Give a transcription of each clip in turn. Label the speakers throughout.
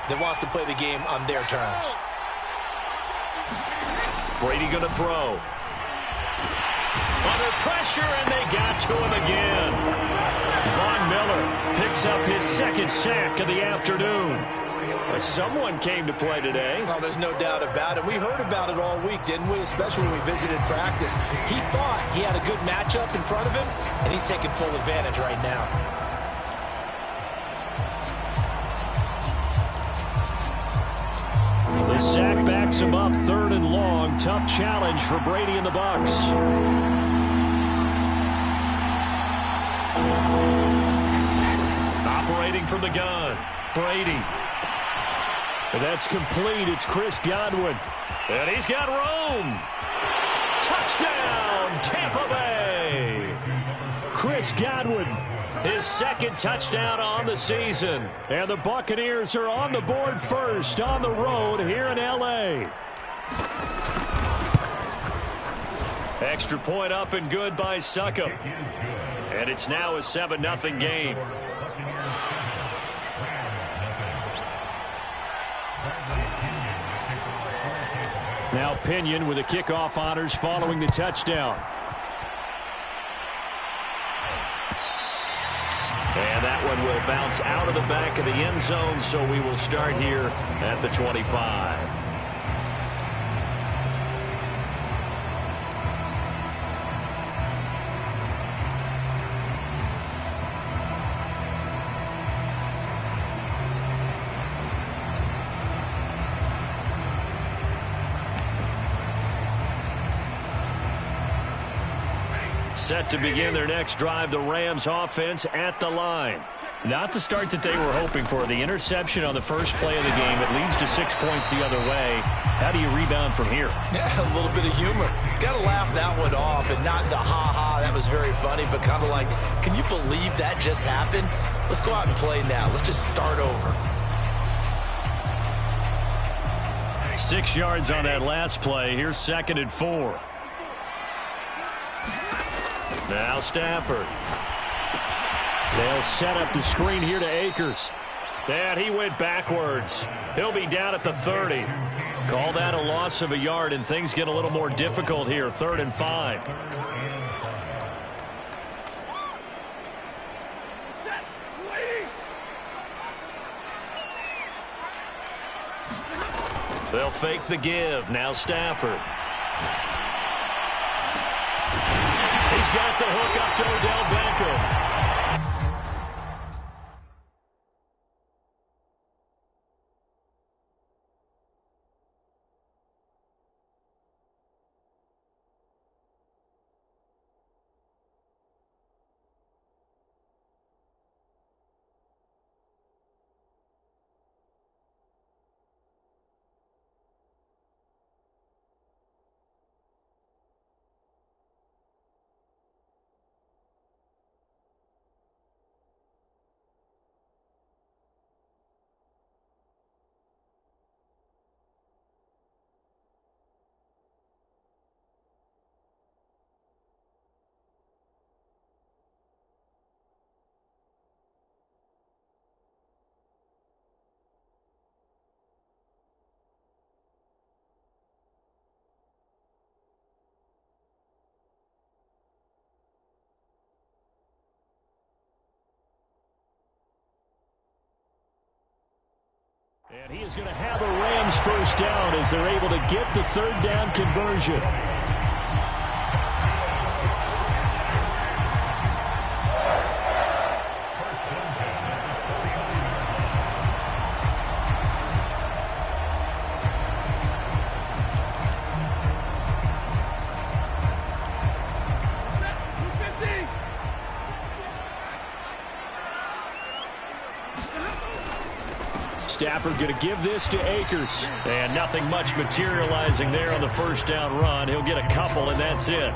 Speaker 1: that wants to play the game on their terms.
Speaker 2: Brady going to throw. Under pressure, and they got to him again. Von Miller picks up his second sack of the afternoon. Someone came to play today.
Speaker 1: Well, there's no doubt about it. We heard about it all week, didn't we? Especially when we visited practice. He thought he had a good matchup in front of him, and he's taking full advantage right now.
Speaker 2: The sack backs him up, 3rd and long. Tough challenge for Brady and the Bucs. Operating from the gun, Brady. And that's complete. It's Chris Godwin. And he's got room. Touchdown, Tampa Bay. Chris Godwin, his second touchdown on the season. And the Buccaneers are on the board first on the road here in L.A. Extra point up and good by Succop. And it's now a 7-0 game. Now Pinion with the kickoff honors following the touchdown. And that one will bounce out of the back of the end zone, so we will start here at the 25. Set to begin their next drive, the Rams offense at the line. Not the start that they were hoping for. The interception on the first play of the game, it leads to 6 points the other way. How do you rebound from here?
Speaker 1: Yeah, a little bit of humor. Got to laugh that one off, and not the ha-ha, that was very funny, but kind of like, can you believe that just happened? Let's go out and play now. Let's just start over.
Speaker 2: 6 yards on that last play. Here's 2nd and 4. Now Stafford. They'll set up the screen here to Akers. And he went backwards. He'll be down at the 30. Call that a loss of a yard, and things get a little more difficult here. 3rd and 5. They'll fake the give. Now Stafford. He's got the hook up to Odell Beckham. And he is going to have a Rams first down as they're able to get the 3rd down conversion. Stafford going to give this to Akers. And nothing much materializing there on the first down run. He'll get a couple, and that's it.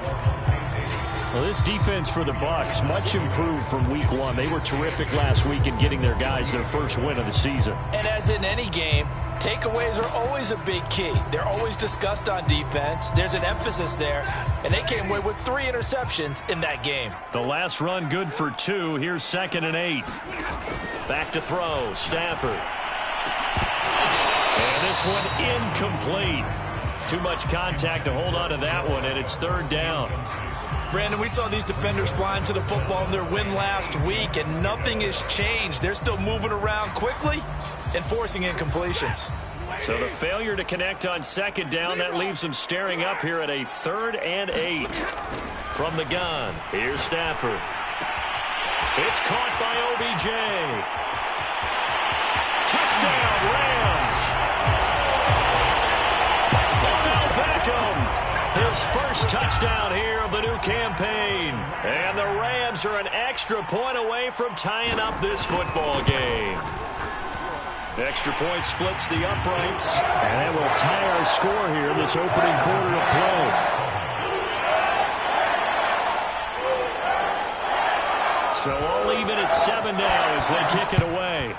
Speaker 2: Well, this defense for the Bucs, much improved from week 1. They were terrific last week in getting their guys their first win of the season.
Speaker 1: And as in any game, takeaways are always a big key. They're always discussed on defense. There's an emphasis there, and they came away with 3 interceptions in that game.
Speaker 2: The last run good for 2. Here's 2nd and 8. Back to throw. Stafford. this one incomplete. Too much contact to hold on to that one, and it's third down.
Speaker 1: Brandon, we saw these defenders flying to the football in their win last week, and nothing has changed. They're still moving around quickly and forcing incompletions.
Speaker 2: So the failure to connect on second down, that leaves them staring up here at a 3rd and 8. From the gun, here's Stafford. It's caught by OBJ. Touchdown, Rams. Odell Beckham, his first touchdown here of the new campaign. And the Rams are an extra point away from tying up this football game. Extra point splits the uprights.
Speaker 3: And that will tie our score here this opening quarter of play.
Speaker 2: So all even at 7 now as they kick it away.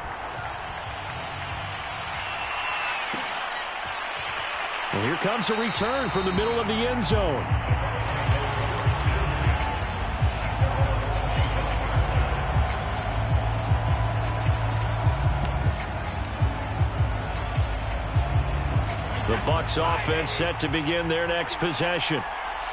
Speaker 3: And here comes a return from the middle of the end zone.
Speaker 2: The Bucs offense set to begin their next possession.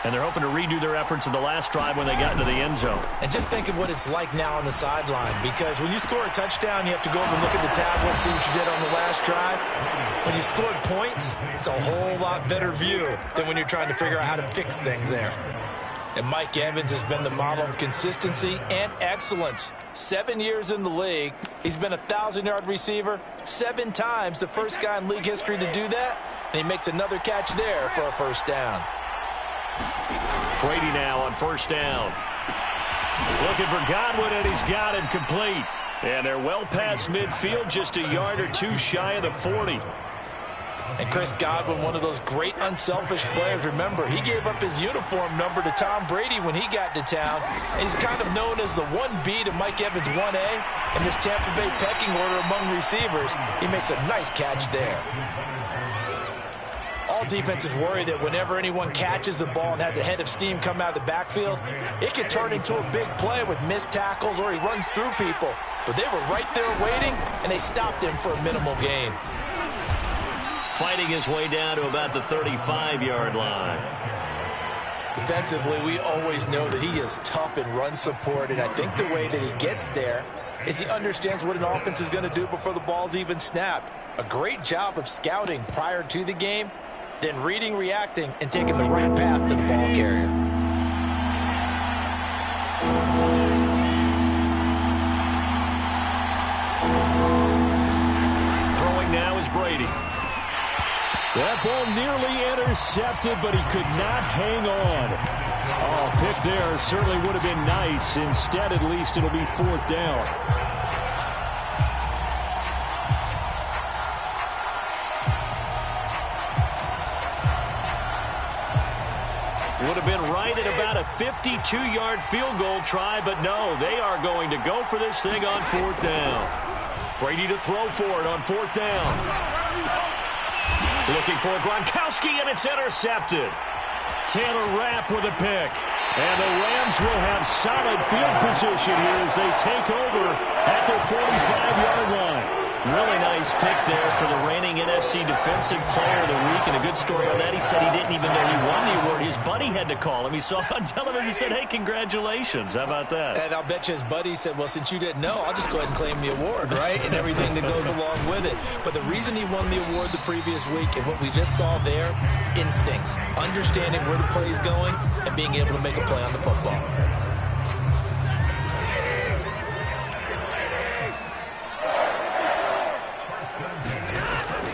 Speaker 2: And they're hoping to redo their efforts in the last drive when they got into the end zone.
Speaker 1: And just think of what it's like now on the sideline, because when you score a touchdown, you have to go over and look at the tablet and see what you did on the last drive. When you scored points, it's a whole lot better view than when you're trying to figure out how to fix things there. And Mike Evans has been the model of consistency and excellence. 7 years in the league. He's been a 1,000-yard receiver 7 times, the first guy in league history to do that. And he makes another catch there for a first down.
Speaker 2: Brady now on first down. Looking for Godwin, and he's got him complete. And they're well past midfield, just a yard or two shy of the 40.
Speaker 1: And Chris Godwin, one of those great unselfish players. Remember, he gave up his uniform number to Tom Brady when he got to town. And he's kind of known as the 1B to Mike Evans 1A. In this Tampa Bay pecking order among receivers, he makes a nice catch there. All defenses worry that whenever anyone catches the ball and has a head of steam come out of the backfield, it could turn into a big play with missed tackles or he runs through people. But they were right there waiting, and they stopped him for a minimal gain.
Speaker 2: Fighting his way down to about the 35-yard line.
Speaker 1: Defensively, we always know that he is tough in run support, and I think the way that he gets there is he understands what an offense is going to do before the ball's even snapped. A great job of scouting prior to the game, then reading, reacting, and taking the right path to the ball carrier.
Speaker 2: Throwing now is Brady.
Speaker 3: That ball nearly intercepted, but he could not hang on. Oh, pick there certainly would have been nice. Instead, at least it'll be 4th down.
Speaker 2: Would have been right at about a 52-yard field goal try, but no, they are going to go for this thing on 4th down. Brady to throw for it on 4th down. Looking for Gronkowski, and it's intercepted. Taylor Rapp with a pick. And the Rams will have solid field position here as they take over at their 45-yard line. Really nice pick there for the reigning NFC Defensive Player of the Week. And a good story on that, he said he didn't even know he won the award. His buddy had to call him. He saw it on television. He said, hey, congratulations. How about that?
Speaker 1: And I'll bet you his buddy said, well, since you didn't know, I'll just go ahead and claim the award, right? And everything that goes along with it. But the reason he won the award the previous week and what we just saw there, instincts, understanding where the play is going and being able to make a play on the football.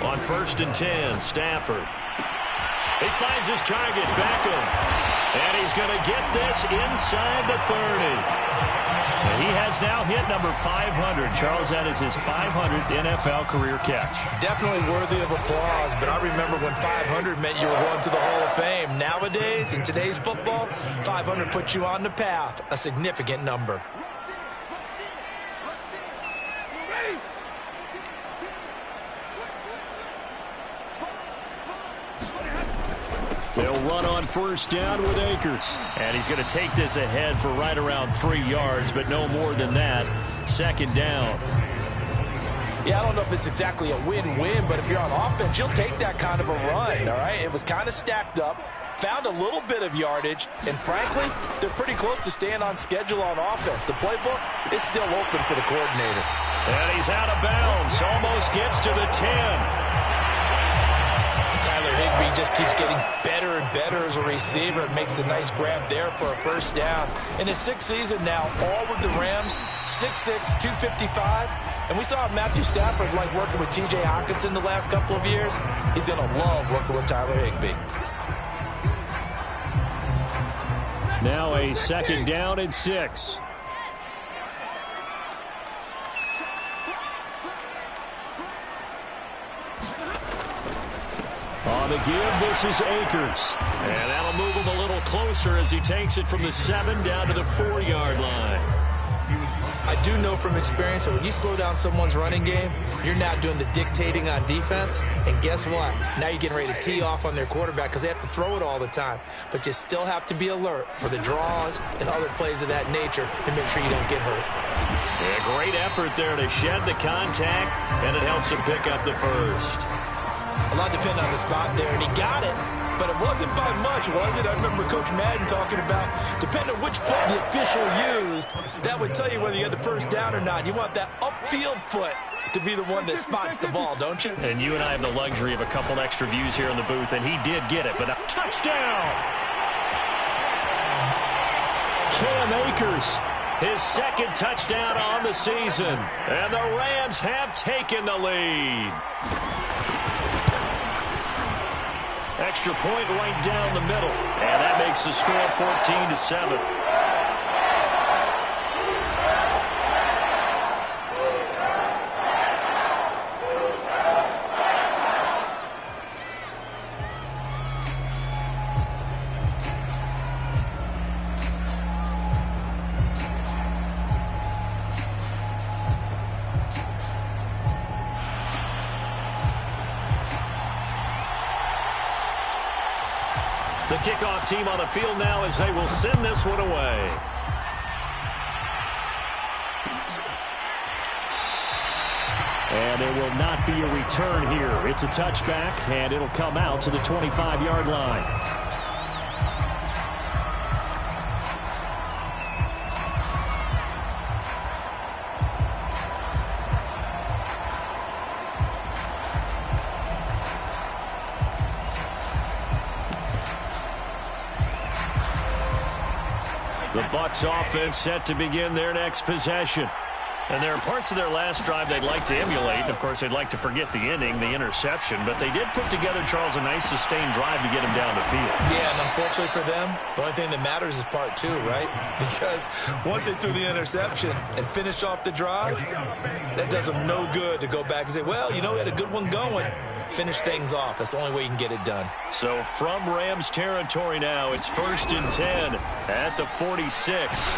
Speaker 2: On 1st and 10, Stafford. He finds his target, Beckham. And he's going to get this inside the 30. And he has now hit number 500. Charles, that is his 500th NFL career catch.
Speaker 1: Definitely worthy of applause, but I remember when 500 meant you were going to the Hall of Fame. Nowadays, in today's football, 500 puts you on the path, a significant number.
Speaker 3: They'll run on 1st down with Akers.
Speaker 2: And he's going to take this ahead for right around 3 yards, but no more than that. 2nd down.
Speaker 1: Yeah, I don't know if it's exactly a win-win, but if you're on offense, you'll take that kind of a run, all right? It was kind of stacked up, found a little bit of yardage, and frankly, they're pretty close to staying on schedule on offense. The playbook is still open for the coordinator.
Speaker 2: And he's out of bounds, almost gets to the 10.
Speaker 1: Tyler Higbee just keeps getting better and better as a receiver and makes a nice grab there for a first down. In his 6th season now, all with the Rams, 6'6", 255. And we saw Matthew Stafford like working with T.J. Hockenson the last couple of years. He's going to love working with Tyler Higbee.
Speaker 3: Now a 2nd down and 6. On the give, this is Akers.
Speaker 2: And that'll move him a little closer as he takes it from the 7 down to the 4-yard line.
Speaker 1: I do know from experience that when you slow down someone's running game, you're not doing the dictating on defense. And guess what? Now you're getting ready to tee off on their quarterback because they have to throw it all the time. But you still have to be alert for the draws and other plays of that nature and make sure you don't get hurt.
Speaker 2: Yeah, great effort there to shed the contact, and it helps him pick up the first.
Speaker 1: A lot depended on the spot there, and he got it. But it wasn't by much, was it? I remember Coach Madden talking about, depending on which foot the official used, that would tell you whether you had the first down or not. You want that upfield foot to be the one that spots the ball, don't you?
Speaker 2: And you and I have the luxury of a couple extra views here in the booth, and he did get it, but a touchdown!
Speaker 3: Cam Akers.
Speaker 2: His 2nd touchdown on the season, and the Rams have taken the lead. Extra point right down the middle. And that makes the score 14-7. The kickoff team on the field now as they will send this one away.
Speaker 3: And there will not be a return here. It's a touchback, and it'll come out to the 25-yard line.
Speaker 2: The Bucs offense set to begin their next possession. And there are parts of their last drive they'd like to emulate. Of course, they'd like to forget the inning, the interception. But they did put together, Charles, a nice sustained drive to get him down the field.
Speaker 1: Yeah, and unfortunately for them, the only thing that matters is part 2, right? Because once they threw the interception and finished off the drive, that does them no good to go back and say, well, you know, we had a good one going. Finish things off. That's the only way you can get it done.
Speaker 2: So from Rams territory now, it's 1st and 10 at the 46.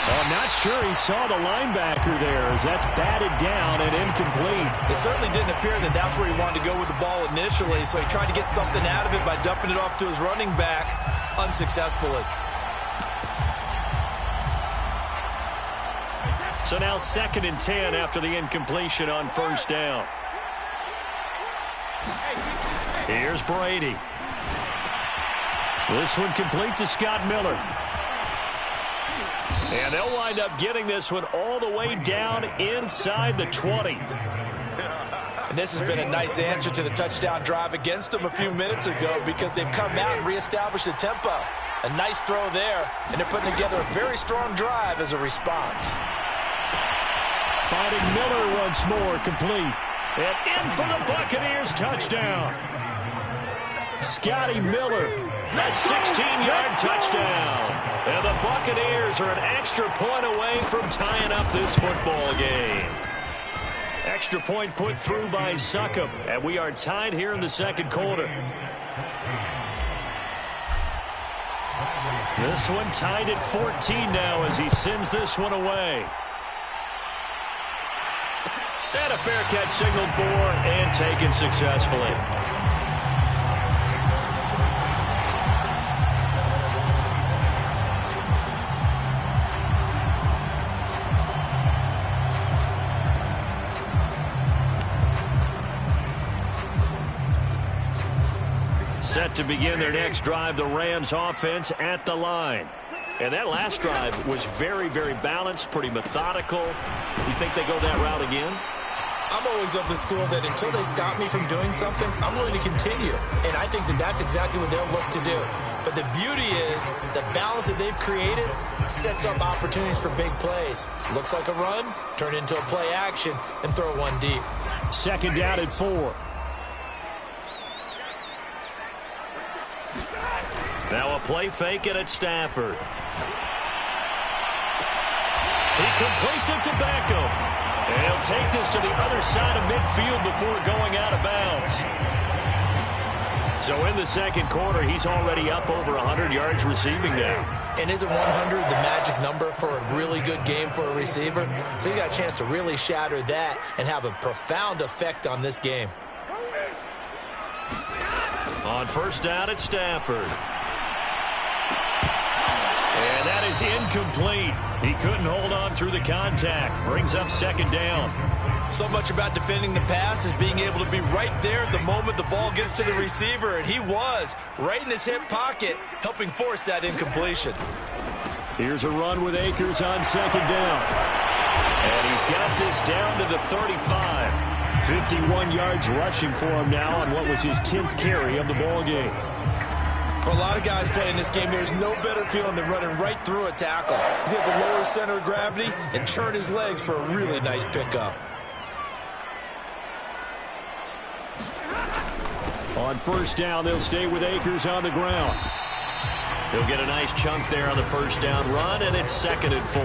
Speaker 3: I'm not sure he saw the linebacker there as that's batted down and incomplete.
Speaker 1: It certainly didn't appear that that's where he wanted to go with the ball initially, so he tried to get something out of it by dumping it off to his running back unsuccessfully.
Speaker 2: So now 2nd and 10 after the incompletion on 1st down. Here's Brady. This one complete to Scott Miller. And they'll wind up getting this one all the way down inside the 20.
Speaker 1: And this has been a nice answer to the touchdown drive against them a few minutes ago because they've come out and reestablished the tempo. A nice throw there, and they're putting together a very strong drive as a response.
Speaker 3: Finding Miller once more, complete.
Speaker 2: And in for the Buccaneers touchdown.
Speaker 3: Scotty Miller.
Speaker 2: A 16-yard touchdown. And the Buccaneers are an extra point away from tying up this football game. Extra point put through by Succop. And we are tied here in the 2nd quarter. This one tied at 14 now as he sends this one away. And a fair catch signaled for and taken successfully. Set to begin their next drive, the Rams offense at the line. And that last drive was very, very balanced, pretty methodical. You think they go that route again?
Speaker 1: I'm always of the school that until they stop me from doing something, I'm willing to continue. And I think that that's exactly what they'll look to do. But the beauty is the balance that they've created sets up opportunities for big plays. Looks like a run, turn into a play action, and throw one deep.
Speaker 3: Second down and 4.
Speaker 2: Now a play fake it at Stafford. He completes it to Beckham. And he'll take this to the other side of midfield before going out of bounds. So in the second quarter, he's already up over 100 yards receiving now.
Speaker 1: And isn't 100 the magic number for a really good game for a receiver? So he got a chance to really shatter that and have a profound effect on this game.
Speaker 2: On first down at Stafford. And that is incomplete. He couldn't hold on through the contact. Brings up second down.
Speaker 1: So much about defending the pass is being able to be right there at the moment the ball gets to the receiver, and he was right in his hip pocket, helping force that incompletion.
Speaker 3: Here's a run with Akers on second down.
Speaker 2: And he's got this down to the 35.
Speaker 3: 51 yards rushing for him now on what was his 10th carry of the ball game.
Speaker 1: For a lot of guys playing this game, there's no better feeling than running right through a tackle. He's able to lower his center of gravity and churn his legs for a really nice pickup.
Speaker 3: On first down, they'll stay with Akers on the ground.
Speaker 2: He'll get a nice chunk there on the first down run, and it's 2nd and 4.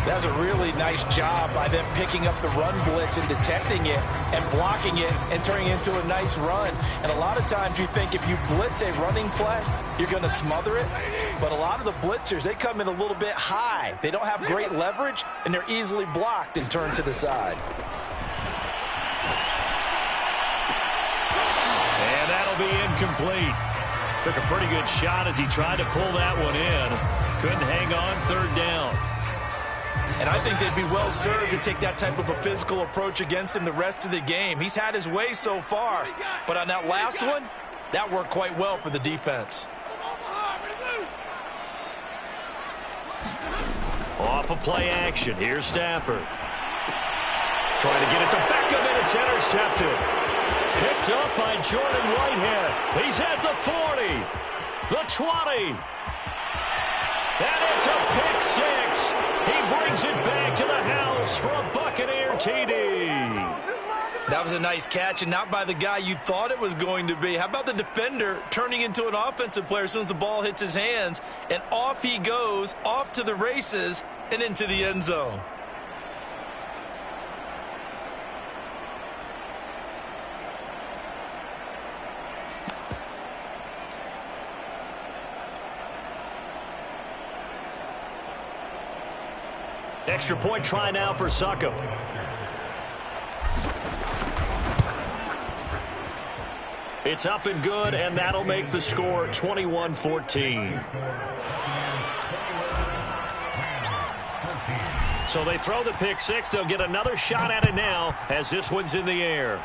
Speaker 1: That's a really nice job by them picking up the run blitz and detecting it and blocking it and turning it into a nice run. And a lot of times you think if you blitz a running play, you're going to smother it. But a lot of the blitzers, they come in a little bit high. They don't have great leverage, and they're easily blocked and turned to the side.
Speaker 2: And that'll be incomplete. Took a pretty good shot as he tried to pull that one in. Couldn't hang on, third down.
Speaker 1: And I think they'd be well served to take that type of a physical approach against him the rest of the game. He's had his way so far, but on that last one, that worked quite well for the defense.
Speaker 2: Off of play action, here's Stafford. Trying to get it to Beckham, and it's intercepted. Picked up by Jordan Whitehead. He's at the 40, the 20. And it's a pick six. He brings it back to the house for a Buccaneer TD.
Speaker 1: That was a nice catch, and not by the guy you thought it was going to be. How about the defender turning into an offensive player as soon as the ball hits his hands, and off he goes, off to the races, and into the end zone.
Speaker 2: Extra point try now for Succop. It's up and good, and that'll make the score 21-14. So they throw the pick six. They'll get another shot at it now as this one's in the air.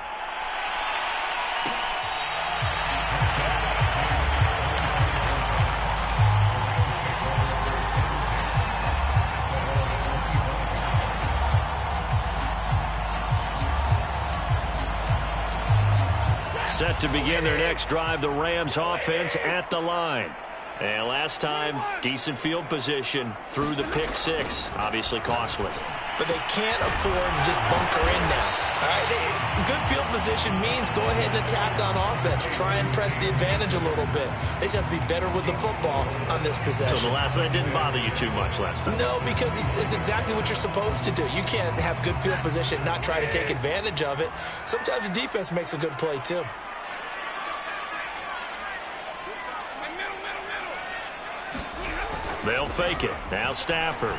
Speaker 2: Set to begin their next drive, the Rams offense at the line. And last time, decent field position through the pick six. Obviously costly.
Speaker 1: But they can't afford to just bunker in now. All right, good field position means go ahead and attack on offense. Try and press the advantage a little bit. They just have to be better with the football on this possession.
Speaker 2: So the last one didn't bother you too much last time?
Speaker 1: No, because it's exactly what you're supposed to do. You can't have good field position and not try to take advantage of it. Sometimes the defense makes a good play, too.
Speaker 2: They'll fake it. Now Stafford.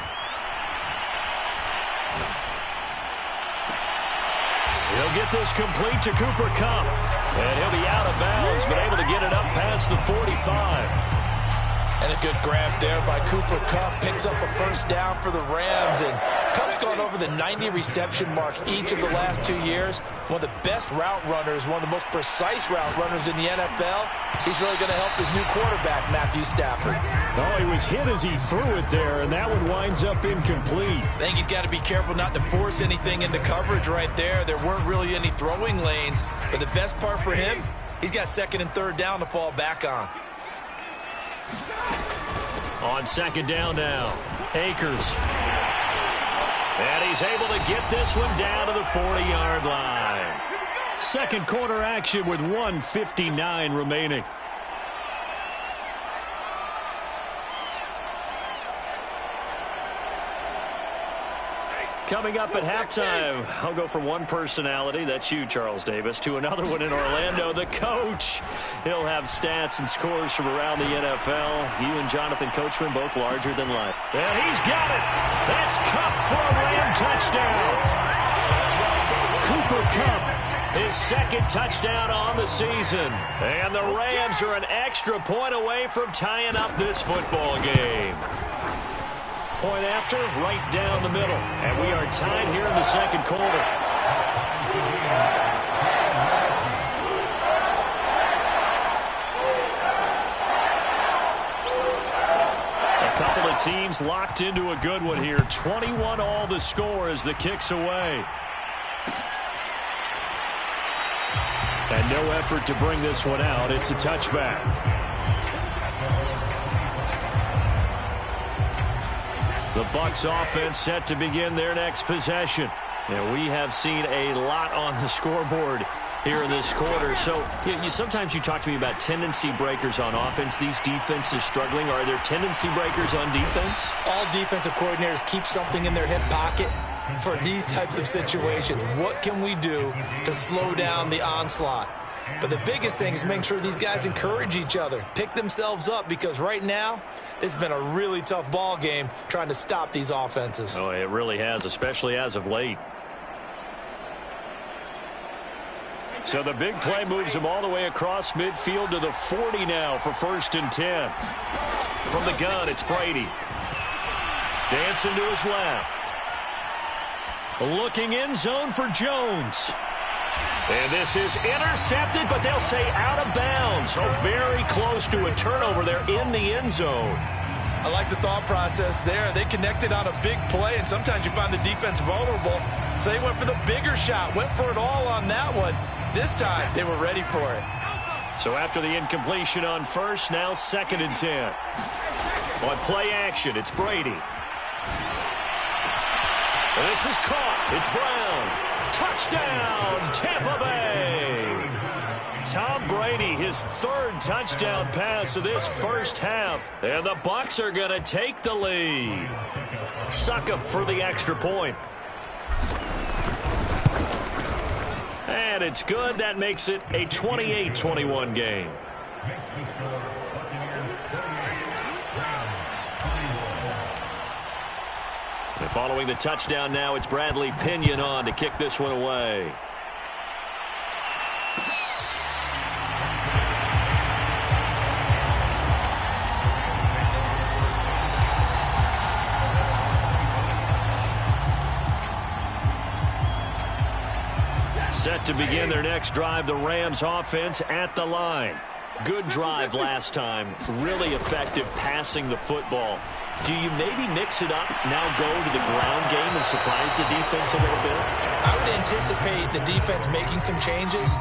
Speaker 2: He'll get this complete to Cooper Kupp. And he'll be out of bounds, but able to get it up past the 45.
Speaker 1: And a good grab there by Cooper Kupp. Picks up a first down for the Rams. And Cup's gone over the 90 reception mark each of the last 2 years. One of the best route runners, one of the most precise route runners in the NFL. He's really going to help his new quarterback, Matthew Stafford.
Speaker 3: Oh, he was hit as he threw it there, and that one winds up incomplete.
Speaker 1: I think he's got to be careful not to force anything into coverage right there. There weren't really any throwing lanes, but the best part for him, he's got second and third down to fall back on.
Speaker 2: On second down now, Akers. And he's able to get this one down to the 40-yard line.
Speaker 3: Second quarter action with 1:59 remaining. Coming up at halftime, I'll go from one personality, that's you, Charles Davis, to another one in Orlando, the coach. He'll have stats and scores from around the NFL. You and Jonathan Coachman both larger than life. And he's got it. That's Kupp for a Ram touchdown. Cooper Kupp, his second touchdown on the season. And the Rams are an extra point away from tying up this football game. Point after, right down the middle. And we are tied here in the second quarter. A couple of teams locked into a good one here. 21 all the score as the kick's away. And no effort to bring this one out. It's a touchback. The Bucs offense set to begin their next possession. And we have seen a lot on the scoreboard here in this quarter. So sometimes you talk to me about tendency breakers on offense. These defenses struggling. Are there tendency breakers on defense?
Speaker 1: All defensive coordinators keep something in their hip pocket for these types of situations. What can we do to slow down the onslaught? But the biggest thing is making sure these guys encourage each other, pick themselves up, because right now it's been a really tough ball game trying to stop these offenses.
Speaker 2: Oh, it really has, especially as of late. So the big play moves him all the way across midfield to the 40 now for 1st and 10. From the gun, it's Brady. Dancing to his left. Looking end zone for Jones. And this is intercepted, but they'll say out of bounds. So very close to a turnover there in the end zone.
Speaker 1: I like the thought process there. They connected on a big play, and sometimes you find the defense vulnerable. So they went for the bigger shot, went for it all on that one. This time, they were ready for it.
Speaker 2: So after the incompletion on first, now 2nd and 10. On play action, it's Brady. And this is caught. It's Brown. Touchdown, Tampa Bay. Tom Brady, his 3rd touchdown pass of this first half. And the Bucs are going to take the lead. Succop for the extra point. And it's good. That makes it a 28-21 game. And following the touchdown now, it's Bradley Pinion on to kick this one away. Set to begin their next drive, the Rams offense at the line. Good drive last time. Really effective passing the football. Do you maybe mix it up, now go to the ground game and surprise the defense a little bit?
Speaker 1: I would anticipate the defense making some changes,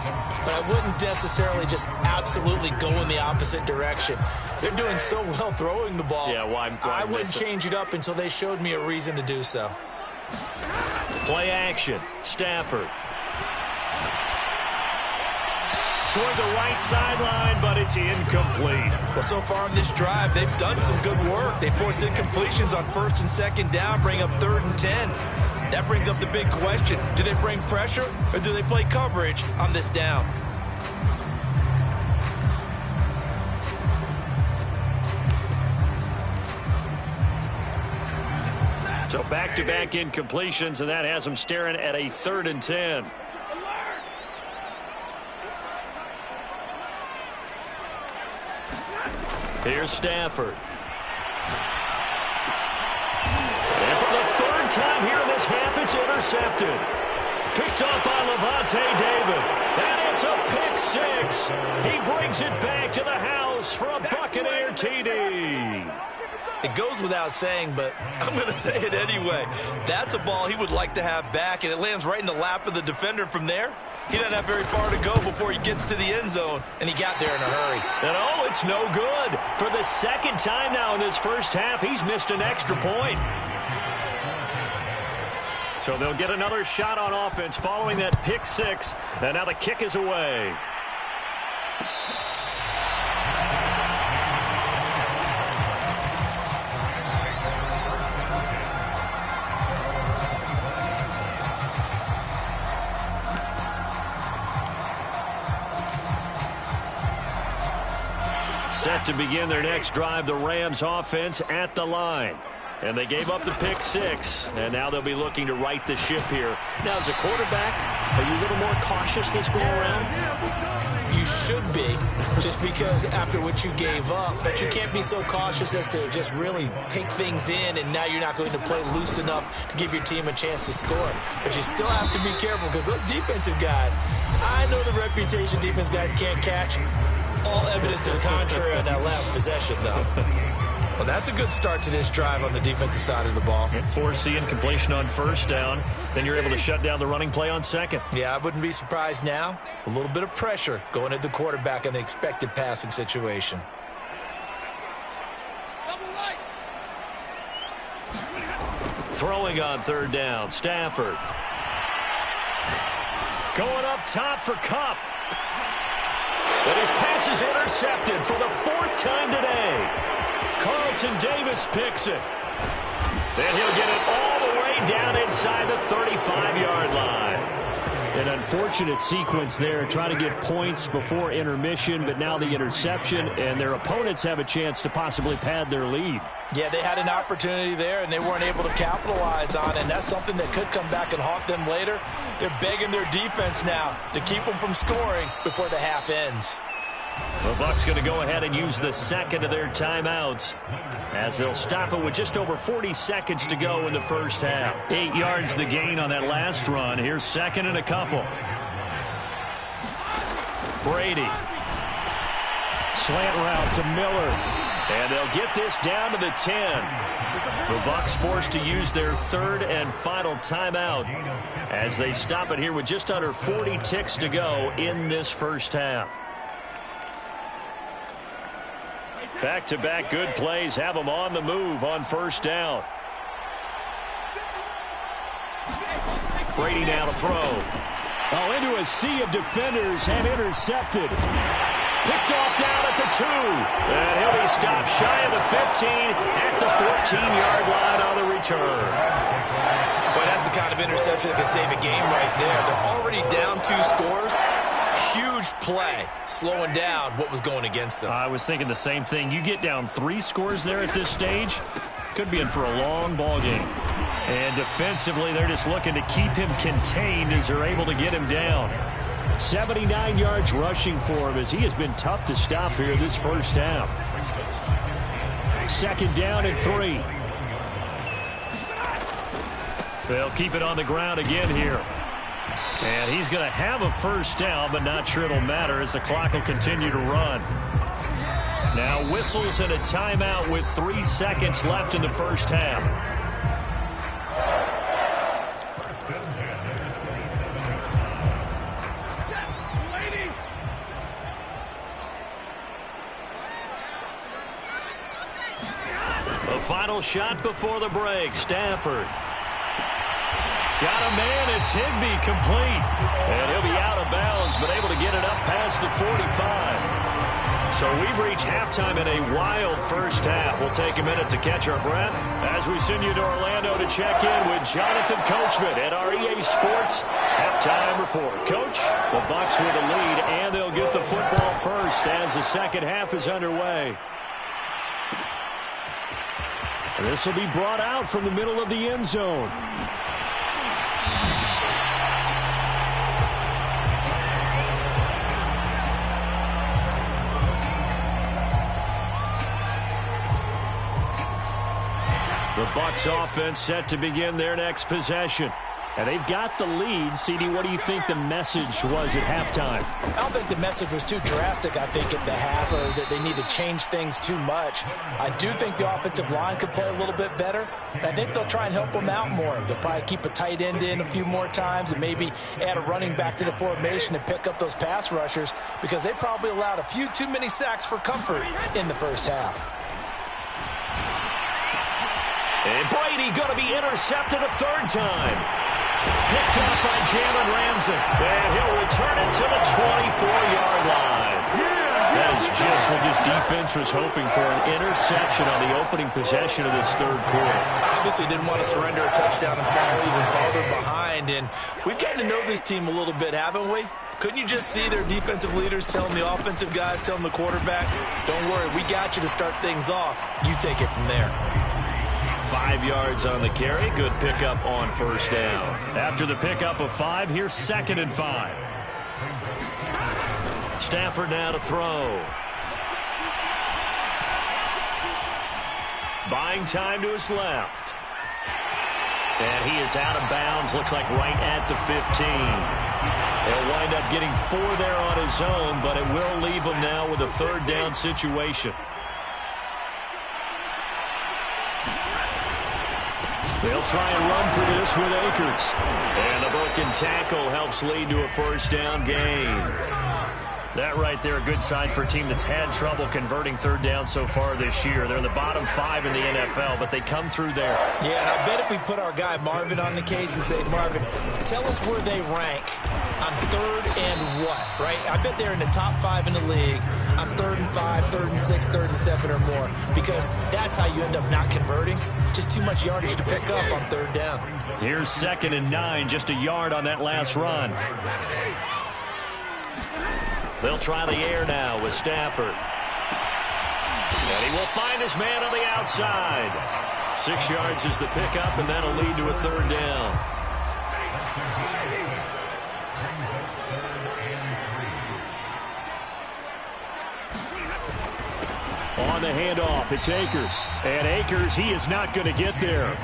Speaker 1: but I wouldn't necessarily just absolutely go in the opposite direction. They're doing so well throwing the ball.
Speaker 2: Yeah, why
Speaker 1: I wouldn't change it up until they showed me a reason to do so.
Speaker 2: Play action. Stafford. Toward the right sideline, but it's incomplete.
Speaker 1: Well, so far in this drive, they've done some good work. They forced incompletions on 1st and 2nd down, bring up 3rd and 10. That brings up the big question. Do they bring pressure, or do they play coverage on this down?
Speaker 2: So back-to-back incompletions, and that has them staring at a 3rd and 10. Here's Stafford. And for the 3rd time here in this
Speaker 3: intercepted. Picked up by Levante David. And it's a pick six. He brings it back to the house for a Buccaneer TD.
Speaker 1: It goes without saying, but I'm going to say it anyway. That's a ball he would like to have back, and it lands right in the lap of the defender. From there, he doesn't have very far to go before he gets to the end zone, and he got there in a hurry.
Speaker 3: And oh, it's no good. For the second time now in this first half, he's missed an extra point. So they'll get another shot on offense following that pick six, and now the kick is away. Set to begin their next drive, the Rams offense at the line. And they gave up the pick six, and now they'll be looking to right the ship here. Now, as a quarterback, are you a little more cautious this go around?
Speaker 1: You should be, just because after what you gave up, but you can't be so cautious as to just really take things in, and now you're not going to play loose enough to give your team a chance to score. But you still have to be careful, because those defensive guys, I know the reputation defense guys can't catch. All evidence to the contrary on that last possession, though. Well, that's a good start to this drive on the defensive side of the ball.
Speaker 3: And forcing completion on first down. Then you're able to shut down the running play on second.
Speaker 1: Yeah, I wouldn't be surprised now. A little bit of pressure going at the quarterback in the expected passing situation.
Speaker 3: Throwing on third down, Stafford. Going up top for Kupp. But his pass is intercepted for the fourth time today. Carlton Davis picks it. Then he'll get it all the way down inside the 35-yard line.
Speaker 2: An unfortunate sequence there, trying to get points before intermission, but now the interception, and their opponents have a chance to possibly pad their lead.
Speaker 1: Yeah, they had an opportunity there, and they weren't able to capitalize on it, and that's something that could come back and haunt them later. They're begging their defense now to keep them from scoring before the half ends.
Speaker 3: The Bucs going to go ahead and use the second of their timeouts as they'll stop it with just over 40 seconds to go in the first half. 8 yards the gain on that last run. Here's second and a couple. Brady.
Speaker 2: Slant route to Miller.
Speaker 3: And they'll get this down to the 10. The Bucs forced to use their third and final timeout as they stop it here with just under 40 ticks to go in this first half. Back-to-back good plays have them on the move on first down. Brady now to throw.
Speaker 2: Oh, into a sea of defenders and intercepted.
Speaker 3: Picked off down at the 2. And he'll be stopped shy of the 15 at the 14-yard line on the return.
Speaker 1: Boy, that's the kind of interception that could save a game right there. They're already down 2 scores. Huge play, slowing down what was going against them.
Speaker 2: I was thinking the same thing. You get down 3 scores there at this stage, could be in for a long ball game. And defensively, they're just looking to keep him contained as they're able to get him down. 79 yards rushing for him as he has been tough to stop here this first half. Second down and 3.
Speaker 3: They'll keep it on the ground again here. And he's going to have a first down, but not sure it'll matter as the clock will continue to run. Now whistles and a timeout with 3 seconds left in the first half. The final shot before the break, Stafford. Got a man, it's Higbee complete. And he'll be out of bounds, but able to get it up past the 45. So we've reached halftime in a wild first half. We'll take a minute to catch our breath as we send you to Orlando to check in with Jonathan Coachman at our EA Sports Halftime Report. Coach, the Bucs with the lead, and they'll get the football first as the second half is underway.
Speaker 2: This will be brought out from the middle of the end zone. The Bucs offense set to begin their next possession. And they've got the lead. CD, what do you think the message was at halftime?
Speaker 1: I don't think the message was too drastic, I think, at the half, or that they need to change things too much. I do think the offensive line could play a little bit better. And I think they'll try and help them out more. They'll probably keep a tight end in a few more times and maybe add a running back to the formation and pick up those pass rushers, because they probably allowed a few too many sacks for comfort in the first half.
Speaker 3: And Brady going to be intercepted a third time. Picked up by Jalen Ramsey. And he'll return it to the 24-yard line. That is just what this defense was hoping for, an interception on the opening possession of this third quarter.
Speaker 1: Obviously didn't want to surrender a touchdown and fall even farther behind. And we've gotten to know this team a little bit, haven't we? Couldn't you just see their defensive leaders telling the offensive guys, telling the quarterback, don't worry, we got you to start things off. You take it from there.
Speaker 3: 5 yards on the carry. Good pickup on first down. After the pickup of 5, here's 2nd and 5. Stafford now to throw. Buying time to his left. And he is out of bounds. Looks like right at the 15. He'll wind up getting 4 there on his own, but it will leave him now with a third down situation. They'll try and run for this with Akers. And the broken tackle helps lead to a first down gain. That right there, a good sign for a team that's had trouble converting third down so far this year. They're in the bottom 5 in the NFL, but they come through there.
Speaker 1: Yeah, and I bet if we put our guy Marvin on the case and say, Marvin, tell us where they rank on 3rd and what, right? I bet they're in the top 5 in the league on 3rd and 5, 3rd and 6, 3rd and 7 or more, because that's how you end up not converting. Just too much yardage to pick up on 3rd down.
Speaker 2: Here's 2nd and 9, just a yard on that last run.
Speaker 3: They'll try the air now with Stafford. And he will find his man on the outside. 6 yards is the pickup, and that'll lead to a third down.
Speaker 2: On the handoff, it's Akers. And Akers, he is not going to get there.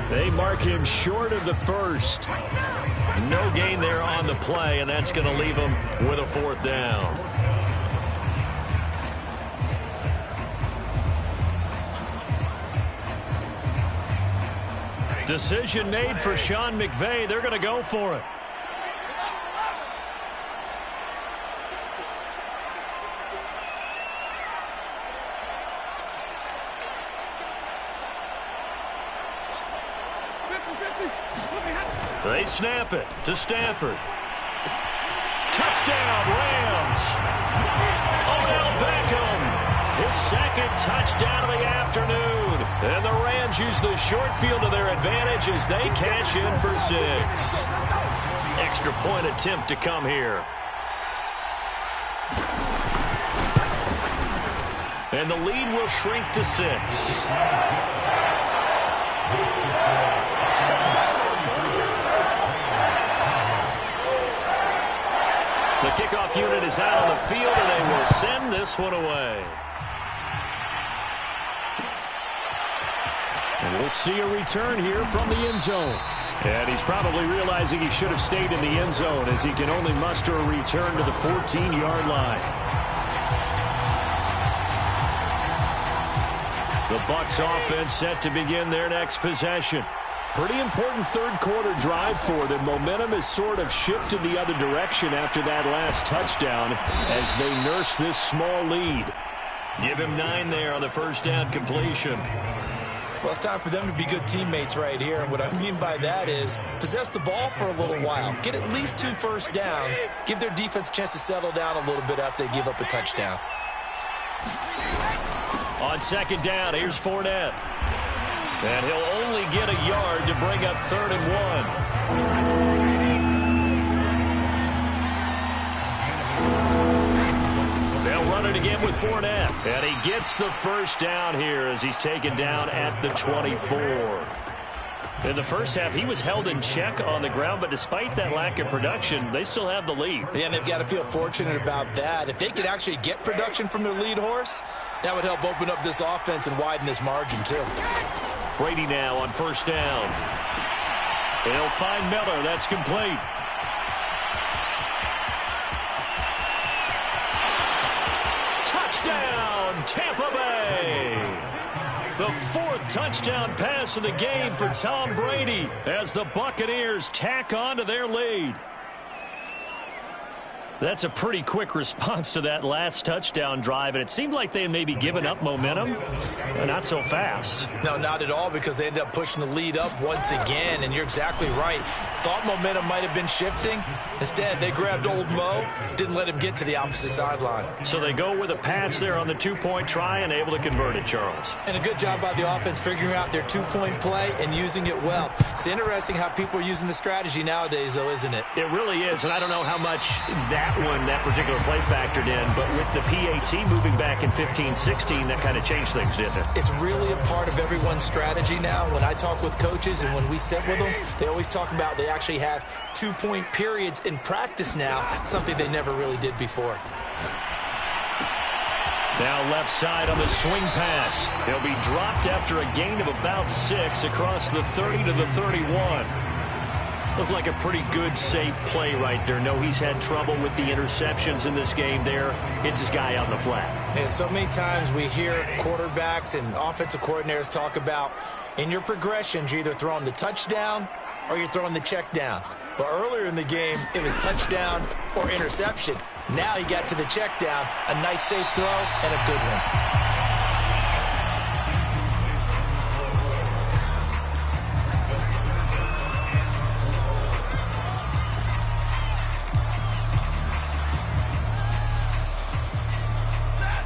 Speaker 2: They mark him short of the first.
Speaker 3: No gain there on the play, and that's going to leave him with a 4th down. Decision made for Sean McVay. They're going to go for it. They snap it to Stafford. Touchdown, Rams. Odell Beckham, his 2nd touchdown of the afternoon. And the Rams use the short field to their advantage as they cash in for 6. Extra point attempt to come here. And the lead will shrink to 6. The kickoff unit is out on the field, and they will send this one away.
Speaker 2: And we'll see a return here from the end zone. And he's probably realizing he should have stayed in the end zone, as he can only muster a return to the 14-yard line. The Bucs offense set to begin their next possession. Pretty important third quarter drive for them. Momentum has sort of shifted the other direction after that last touchdown as they nurse this small lead.
Speaker 3: Give him 9 there on the first down completion.
Speaker 1: Well, it's time for them to be good teammates right here. And what I mean by that is possess the ball for a little while. Get at least 2 first downs. Give their defense a chance to settle down a little bit after they give up a touchdown.
Speaker 3: On 2nd down, here's Fournette. And he'll only get a yard to bring up 3rd and 1. They'll run it again with Fournette. And he gets the first down here as he's taken down at the 24. In the first half, he was held in check on the ground, but despite that lack of production, they still have the lead.
Speaker 1: Yeah, and they've got to feel fortunate about that. If they could actually get production from their lead horse, that would help open up this offense and widen this margin, too.
Speaker 3: Brady now on first down.
Speaker 2: He'll find Miller. That's complete. Touchdown, Tampa Bay. The fourth touchdown pass of the game for Tom Brady as the Buccaneers tack on to their lead. That's a pretty quick response to that last touchdown drive, and it seemed like they had maybe given up momentum. Not so fast.
Speaker 1: No, not at all, because they ended up pushing the lead up once again, and you're exactly right. Thought momentum might have been shifting. Instead, they grabbed old Mo, didn't let him get to the opposite sideline.
Speaker 2: So they go with a pass there on the two-point try and able to convert it, Charles.
Speaker 1: And a good job by the offense figuring out their two-point play and using it well. It's interesting how people are using the strategy nowadays, though, isn't it?
Speaker 2: It really is, and I don't know how much that particular play factored in, but with the PAT moving back in 15-16, that kind of changed things, didn't it?
Speaker 1: It's really a part of everyone's strategy now. When I talk with coaches and when we sit with them, they always talk about they actually have two-point periods in practice now, something they never really did before.
Speaker 2: Now left side on the swing pass. He'll be dropped after a gain of about 6 across the 30 to the 31. Looked like a pretty good, safe play right there. No, he's had trouble with the interceptions in this game there. Hits his guy out in the flat.
Speaker 1: Yeah, so many times we hear quarterbacks and offensive coordinators talk about in your progressions, you're either throwing the touchdown or you're throwing the check down. But earlier in the game, it was touchdown or interception. Now he got to the check down, a nice safe throw and a good one.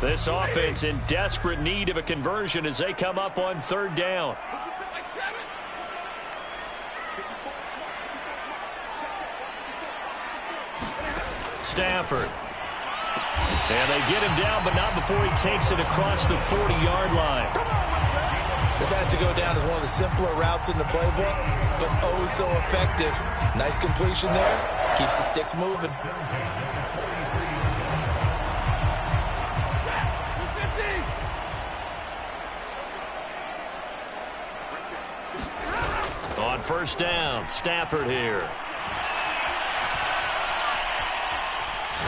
Speaker 2: This offense in desperate need of a conversion as they come up on third down. Stafford. And they get him down, but not before he takes it across the 40-yard line.
Speaker 1: This has to go down as one of the simpler routes in the playbook, but oh so effective. Nice completion there. Keeps the sticks moving.
Speaker 2: On first down, Stafford here.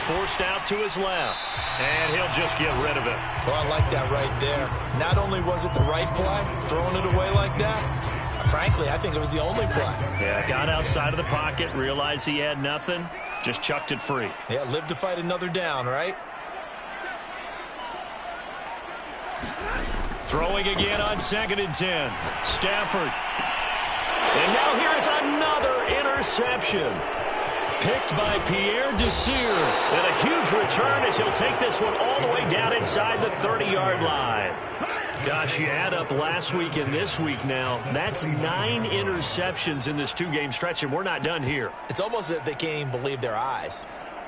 Speaker 2: Forced out to his left, and he'll just get rid of it.
Speaker 1: Well, I like that right there. Not only was it the right play, throwing it away like that, frankly, I think it was the only play.
Speaker 2: Yeah, got outside of the pocket, realized he had nothing, just chucked it free.
Speaker 1: Yeah, live to fight another down, right?
Speaker 2: Throwing again on 2nd and 10. Stafford. And now here's another interception. Picked by Pierre Desir. And a huge return as he'll take this one all the way down inside the 30-yard line. Gosh, you add up last week and this week now. That's 9 interceptions in this two-game stretch, and we're not done here.
Speaker 1: It's almost as if they can't even believe their eyes.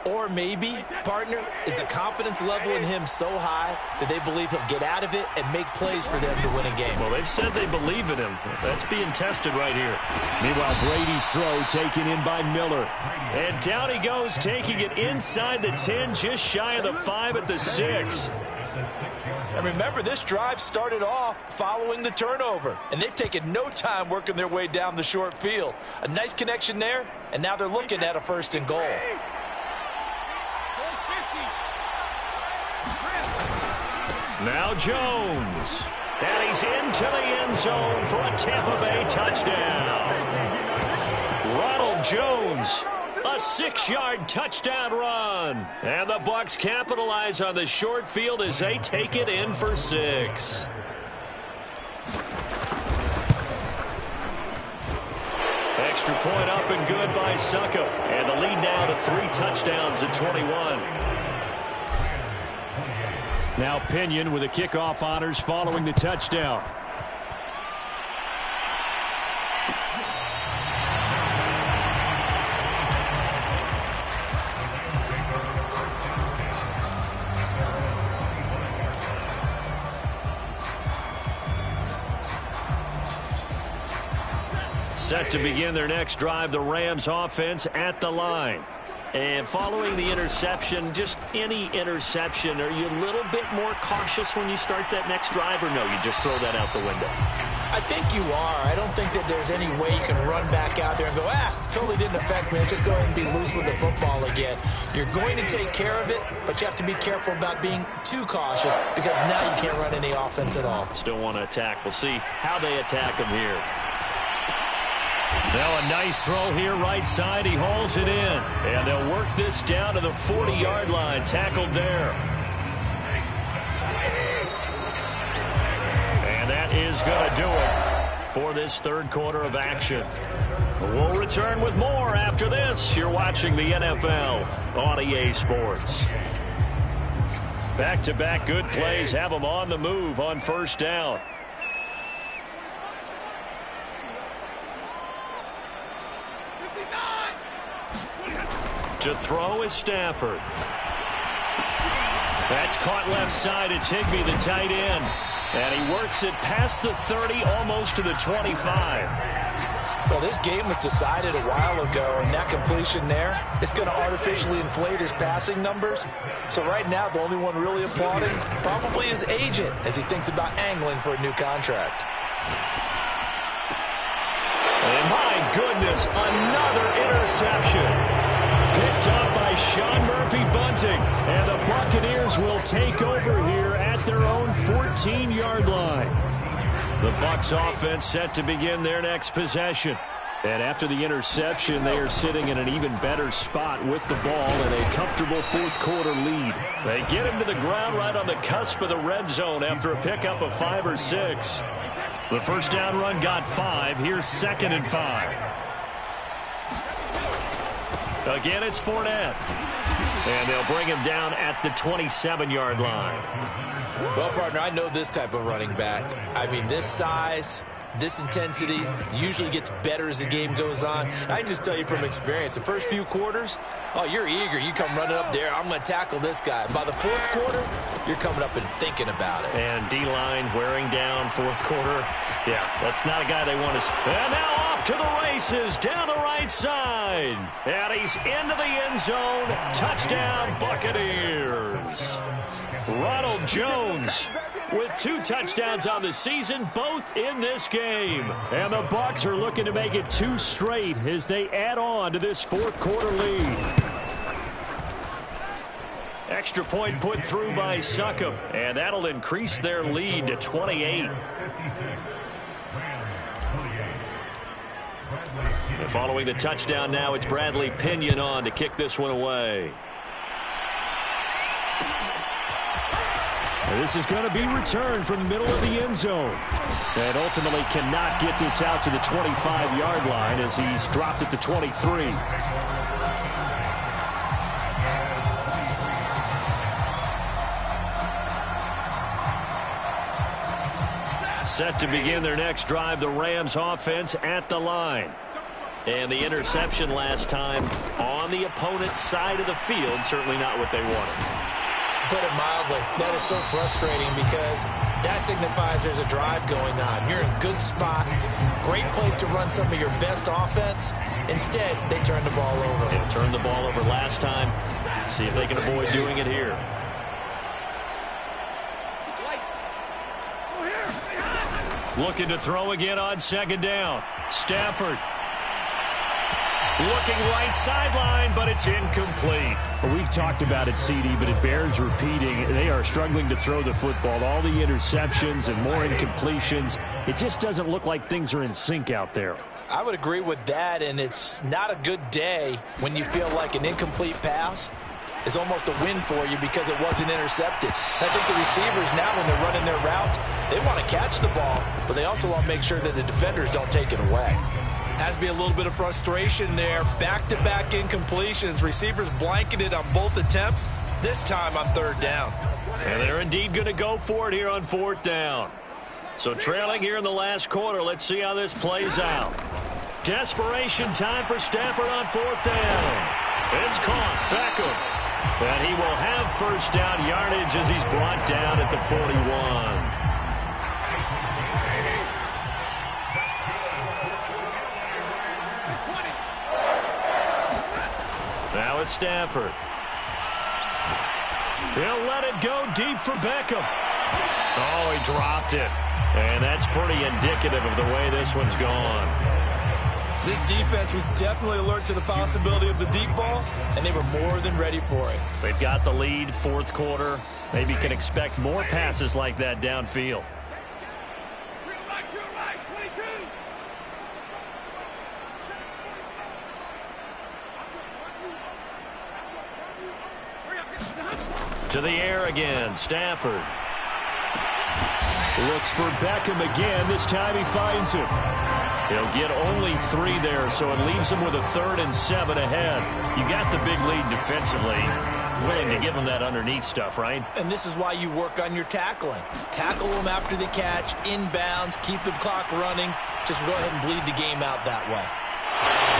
Speaker 1: Or maybe, partner, is the confidence level in him so high that they believe he'll get out of it and make plays for them to win a game.
Speaker 2: Well, they've said they believe in him. That's being tested right here. Meanwhile, Brady's throw taken in by Miller. And down he goes, taking it inside the 10, just shy of the 5 at the 6.
Speaker 1: And remember, this drive started off following the turnover, and they've taken no time working their way down the short field. A nice connection there, and now they're looking at a 1st and goal.
Speaker 2: Now Jones. And he's into the end zone for a Tampa Bay touchdown. Ronald Jones, a 6-yard touchdown run. And the Bucs capitalize on the short field as they take it in for 6. Extra point up and good by Suckup. And the lead now to 3 touchdowns at 21. Now Pinion with the kickoff honors following the touchdown. Set to begin their next drive, the Rams offense at the line.
Speaker 3: And following the interception, just any interception, are you a little bit more cautious when you start that next drive, or no, you just throw that out the window?
Speaker 1: I think you are. I don't think that there's any way you can run back out there and go, totally didn't affect me. Let's just go ahead and be loose with the football again. You're going to take care of it, but you have to be careful about being too cautious because now you can't run any offense at all.
Speaker 3: Still want to attack. We'll see how they attack him here.
Speaker 2: Now a nice throw here right side. He hauls it in. And they'll work this down to the 40-yard line. Tackled there. And that is going to do it for this third quarter of action. We'll return with more after this. You're watching the NFL on EA Sports. Back-to-back good plays have them on the move on first down. To throw is Stafford. That's caught left side. It's Higbee, the tight end. And he works it past the 30, almost to the 25.
Speaker 1: Well, this game was decided a while ago, and that completion there, it's going to artificially inflate his passing numbers. So right now, the only one really applauding probably his agent as he thinks about angling for a new contract.
Speaker 2: And my goodness, another interception. Picked up by Sean Murphy-Bunting. And the Buccaneers will take over here at their own 14-yard line. The Bucs offense set to begin their next possession. And after the interception, they are sitting in an even better spot with the ball and a comfortable fourth quarter lead. They get him to the ground right on the cusp of the red zone after a pickup of 5 or 6. The first down run got 5. Here's 2nd and 5. Again, it's Fournette. And they'll bring him down at the 27-yard line.
Speaker 1: Well, partner, I know this type of running back. I mean, this size, this intensity usually gets better as the game goes on. I can just tell you from experience, the first few quarters, you're eager. You come running up there, I'm going to tackle this guy. By the fourth quarter, you're coming up and thinking about it.
Speaker 3: And D-line wearing down fourth quarter. Yeah, that's not a guy they want to... And now off to the races, down the right side. And he's into the end zone. Touchdown, Buccaneers. Ronald Jones with 2 touchdowns on the season, both in this game. And the Bucs are looking to make it 2 straight as they add on to this fourth quarter lead. Extra point put through by Succop, and that'll increase their lead to 28. And following the touchdown now, it's Bradley Pinion on to kick this one away.
Speaker 2: And this is going to be returned from the middle of the end zone. And ultimately cannot get this out to the 25-yard line as he's dropped it to 23. Set to begin their next drive, the Rams offense at the line. And the interception last time on the opponent's side of the field, certainly not what they wanted.
Speaker 1: Put it mildly, that is so frustrating because that signifies there's a drive going on. You're in a good spot, great place to run some of your best offense. Instead, they turn the ball over.
Speaker 3: They turned the ball over last time. See if they can avoid doing it here.
Speaker 2: Looking to throw again on 2nd down. Stafford. Looking right sideline, but it's incomplete. Well, we've talked about it, CD, but it bears repeating. They are struggling to throw the football. All the interceptions and more incompletions. It just doesn't look like things are in sync out there.
Speaker 1: I would agree with that, and it's not a good day when you feel like an incomplete pass is almost a win for you because it wasn't intercepted. I think the receivers now, when they're running their routes, they want to catch the ball, but they also want to make sure that the defenders don't take it away. Has to be a little bit of frustration there. Back-to-back incompletions. Receivers blanketed on both attempts, this time on 3rd down.
Speaker 3: And they're indeed going to go for it here on 4th down. So trailing here in the last quarter, let's see how this plays out. Desperation time for Stafford on 4th down. It's caught. Beckham. And he will have first down yardage as he's brought down at the 41. Now it's Stafford. He'll let it go deep for Beckham. Oh, he dropped it. And that's pretty indicative of the way this one's gone.
Speaker 1: This defense was definitely alert to the possibility of the deep ball, and they were more than ready for it.
Speaker 3: They've got the lead, fourth quarter. Maybe can expect more passes like that downfield. To the air again, Stafford.
Speaker 2: Looks for Beckham again. This time he finds him.
Speaker 3: He'll get only 3 there, so it leaves him with a 3rd and 7 ahead. You got the big lead defensively. Willing to give him that underneath stuff, right?
Speaker 1: And this is why you work on your tackling. Tackle them after the catch, inbounds, keep the clock running. Just go ahead and bleed the game out that way.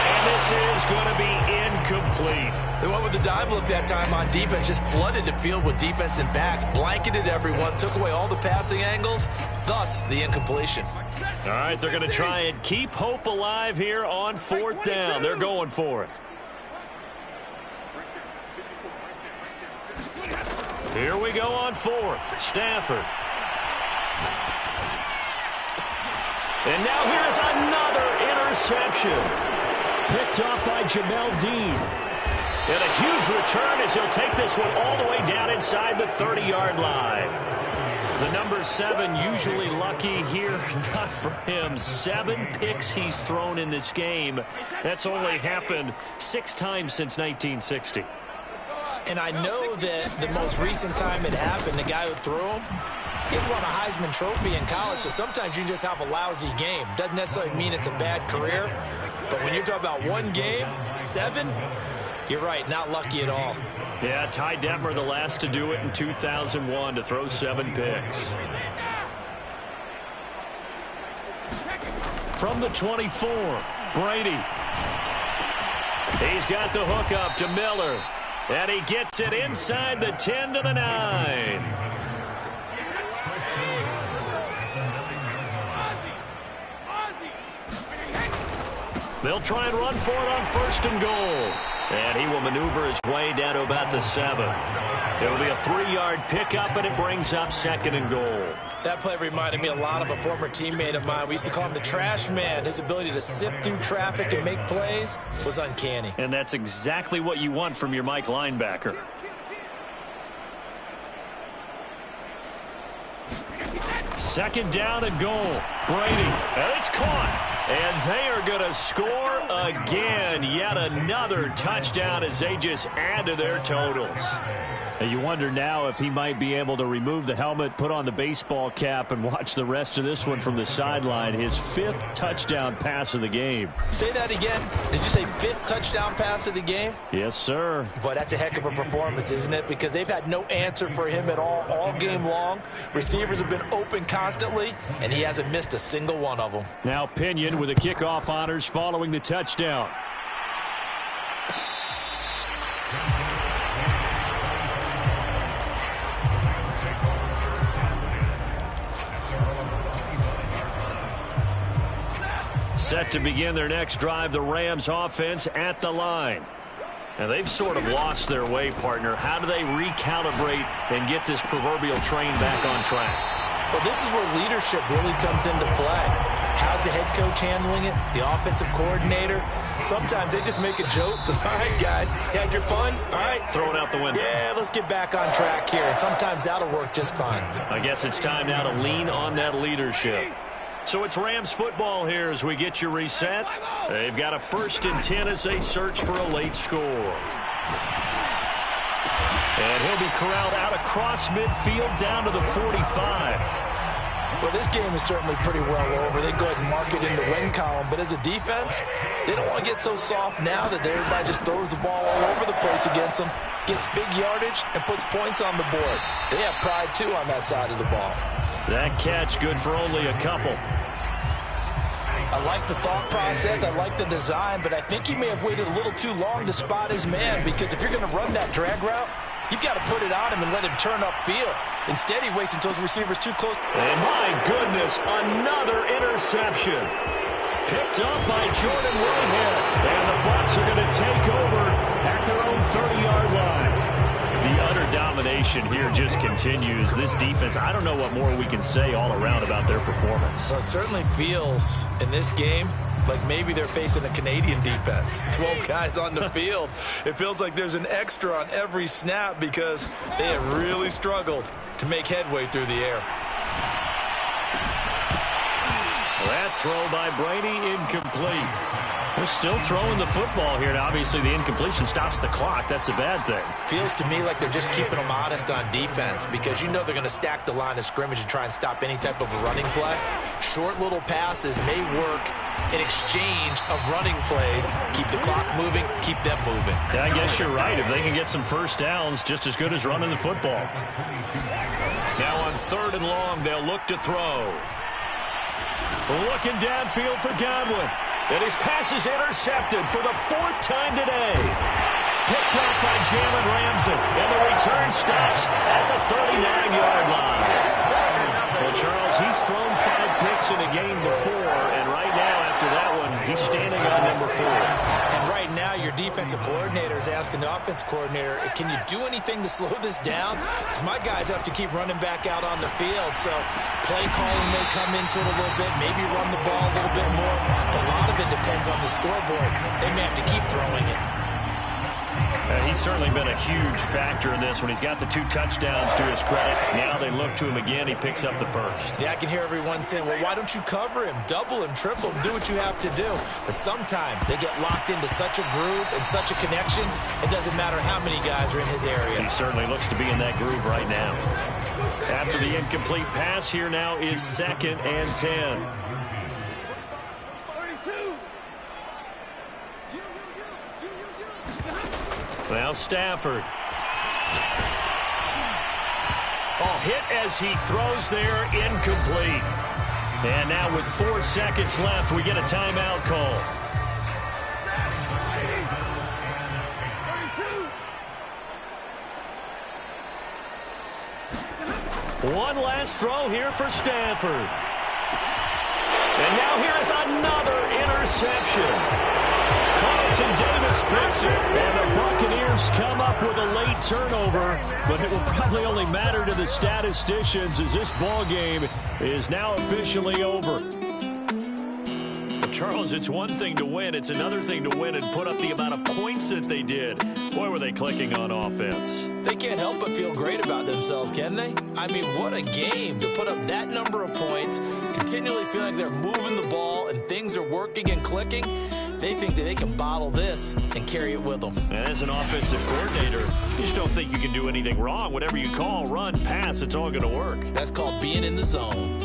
Speaker 3: And this is going to be incomplete.
Speaker 1: They went with the dive look that time on defense, just flooded the field with defensive backs, blanketed everyone, took away all the passing angles, thus the incompletion.
Speaker 3: All right, they're going to try and keep hope alive here on 4th down. They're going for it. Here we go on 4th. Stafford. And now here's another interception.
Speaker 2: Picked off by Jamel Dean.
Speaker 3: And a huge return as he'll take this one all the way down inside the 30-yard line. The number 7 usually lucky here. Not for him. 7 picks he's thrown in this game. That's only happened 6 times since 1960.
Speaker 1: And I know that the most recent time it happened, the guy who threw him, he won a Heisman Trophy in college, so sometimes you just have a lousy game. Doesn't necessarily mean it's a bad career, but when you're talking about one game, 7, you're right, not lucky at all.
Speaker 3: Yeah, Ty Detmer, the last to do it in 2001, to throw 7 picks. From the 24, Brady. He's got the hook up to Miller. And he gets it inside the 10 to the 9. They'll try and run for it on 1st and goal. And he will maneuver his way down to about the 7. It'll be a 3-yard pickup, and it brings up 2nd and goal.
Speaker 1: That play reminded me a lot of a former teammate of mine. We used to call him the trash man. His ability to sift through traffic and make plays was uncanny.
Speaker 3: And that's exactly what you want from your Mike linebacker. Second down and goal. Brady. And it's caught. And they are going to score again. Yet another touchdown as they just add to their totals.
Speaker 2: And you wonder now if he might be able to remove the helmet, put on the baseball cap, and watch the rest of this one from the sideline. His 5th touchdown pass of the game.
Speaker 1: Say that again. Did you say 5th touchdown pass of the game?
Speaker 2: Yes, sir.
Speaker 1: But that's a heck of a performance, isn't it? Because they've had no answer for him at all game long. Receivers have been open constantly, and he hasn't missed a single one of them.
Speaker 2: Now Pinion with the kickoff honors following the touchdown.
Speaker 3: Set to begin their next drive, the Rams offense at the line. And they've sort of lost their way, partner. How do they recalibrate and get this proverbial train back on track?
Speaker 1: Well, this is where leadership really comes into play. How's the head coach handling it? The offensive coordinator? Sometimes they just make a joke. All right, guys, you had your fun? All right.
Speaker 3: Throw it out the window.
Speaker 1: Yeah, let's get back on track here. And sometimes that'll work just fine.
Speaker 3: I guess it's time now to lean on that leadership. So it's Rams football here as we get you reset. They've got a 1st and 10 as they search for a late score. And he'll be corralled out across midfield down to the 45.
Speaker 1: Well, this game is certainly pretty well over. They go ahead and mark it in the win column. But as a defense, they don't want to get so soft now that everybody just throws the ball all over the place against them, gets big yardage, and puts points on the board. They have pride, too, on that side of the ball.
Speaker 3: That catch good for only a couple.
Speaker 1: I like the thought process. I like the design, but I think he may have waited a little too long to spot his man, because if you're going to run that drag route, you've got to put it on him and let him turn upfield. Instead, he waits until his receiver's too close.
Speaker 3: And my goodness, another interception.
Speaker 2: Picked up by Jordan Whitehead. And the Bucs are going to take over at their own 30-yard line. The utter domination here just continues. This defense, I don't know what more we can say all around about their performance.
Speaker 1: Well, it certainly feels in this game like maybe they're facing a Canadian defense. 12 guys on the field. It feels like there's an extra on every snap because they have really struggled to make headway through the air.
Speaker 2: That throw by Brady incomplete. They're still throwing the football here. Now, obviously, the incompletion stops the clock. That's a bad thing.
Speaker 1: Feels to me like they're just keeping them honest on defense because you know they're going to stack the line of scrimmage and try and stop any type of a running play. Short little passes may work in exchange of running plays. Keep the clock moving, keep them moving.
Speaker 2: Yeah, I guess you're right. If they can get some first downs, just as good as running the football.
Speaker 3: Now on 3rd and long, they'll look to throw.
Speaker 2: Looking downfield for Godwin.
Speaker 3: And his pass is intercepted for the 4th time today.
Speaker 2: Picked up by Jalen Ramsey.
Speaker 3: And the return stops at the 39-yard line.
Speaker 2: Well, Charles, he's thrown 5 picks in a game before, and right now, after that one, he's standing on number 4.
Speaker 1: And right now, your defensive coordinator is asking the offense coordinator, can you do anything to slow this down? Because my guys have to keep running back out on the field. So play calling may come into it a little bit, maybe run the ball a little bit more. But a lot of it depends on the scoreboard. They may have to keep throwing it.
Speaker 2: He's certainly been a huge factor in this one. He's got the 2 touchdowns to his credit. Now they look to him again. He picks up the first.
Speaker 1: Yeah, I can hear everyone saying, well, why don't you cover him? Double him, triple him, do what you have to do. But sometimes they get locked into such a groove and such a connection, it doesn't matter how many guys are in his area.
Speaker 2: He certainly looks to be in that groove right now. After the incomplete pass, here now is 2nd and 10. Now Stafford.
Speaker 3: Oh, hit as he throws there, incomplete.
Speaker 2: And now with 4 seconds left, we get a timeout call. One last throw here for Stafford.
Speaker 3: And now here is another interception.
Speaker 2: Carlton Davis picks it, and the Buccaneers come up with a late turnover, but it will probably only matter to the statisticians as this ball game is now officially over. Charles, it's one thing to win. It's another thing to win and put up the amount of points that they did. Boy, were they clicking on offense.
Speaker 1: They can't help but feel great about themselves, can they? I mean, what a game to put up that number of points, continually feel like they're moving the ball and things are working and clicking. They think that they can bottle this and carry it with them.
Speaker 2: And as an offensive coordinator, you just don't think you can do anything wrong. Whatever you call, run, pass, it's all going to work.
Speaker 1: That's called being in the zone.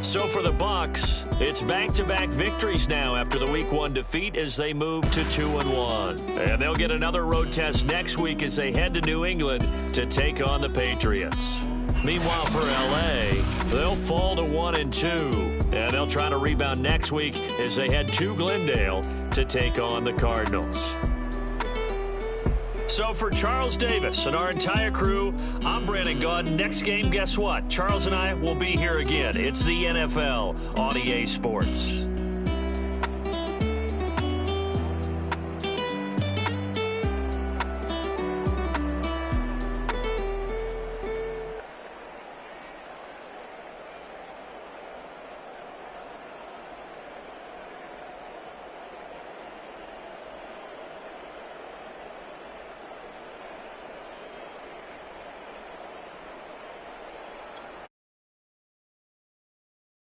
Speaker 3: So for the Bucs, it's back-to-back victories now after the Week 1 defeat as they move to 2-1. And they'll get another road test next week as they head to New England to take on the Patriots. Meanwhile, for L.A., they'll fall to 1-2. And they'll try to rebound next week as they head to Glendale to take on the Cardinals. So for Charles Davis and our entire crew, I'm Brandon Gaudin. Next game, guess what? Charles and I will be here again. It's the NFL on EA Sports.